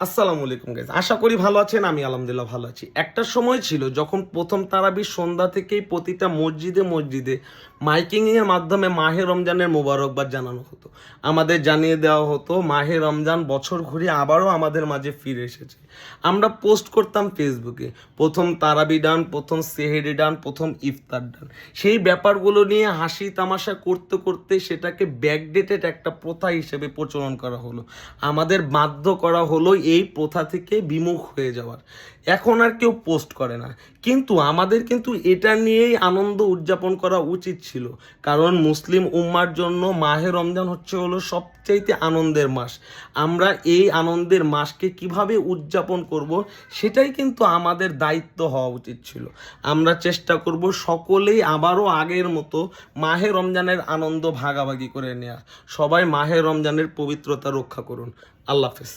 আসসালামু আলাইকুম গাইজ, আশা করি ভালো আছেন। আমি আলহামদুলিল্লাহ ভালো আছি। একটা সময় ছিল যখন প্রথম তারাবির সন্ধ্যা থেকেই প্রতিটা মসজিদে মসজিদে মাইকিংয়ের মাধ্যমে মাহে রমজানের মোবারকবাদ জানানো হতো। আমাদের জানিয়ে দেওয়া হতো মাহে রমজান বছর ঘুরে আবারও আমাদের মাঝে ফিরে এসেছে। আমরা পোস্ট করতাম ফেসবুকে, প্রথম তারাবি ডান, প্রথম সেহেরি ডান, প্রথম ইফতার ডান। সেই ব্যাপারগুলো নিয়ে হাসি তামাশা করতে করতে সেটাকে ব্যাকডেটেড একটা প্রথা হিসেবে প্রচলন করা হলো। আমাদের বাধ্য করা হলো এই প্রথা থেকে বিমুখ হয়ে যাওয়ার। এখন আর কেউ পোস্ট করে না, কিন্তু আমাদের কিন্তু এটা নিয়েই আনন্দ উদযাপন করা উচিত ছিল। কারণ মুসলিম উম্মার জন্য মাহে রমজান হলো সবচাইতে আনন্দের মাস। আমরা এই আনন্দের মাসকে কিভাবে উদযাপন করব সেটাই কিন্তু আমাদের দায়িত্ব হওয়া উচিত ছিল। আমরা চেষ্টা করব সকলেই আবারও আগের মতো মাহে রমজানের আনন্দ ভাগাভাগি করে নেওয়া। সবাই মাহে রমজানের পবিত্রতা রক্ষা করুন। আল্লাহ হাফেজ।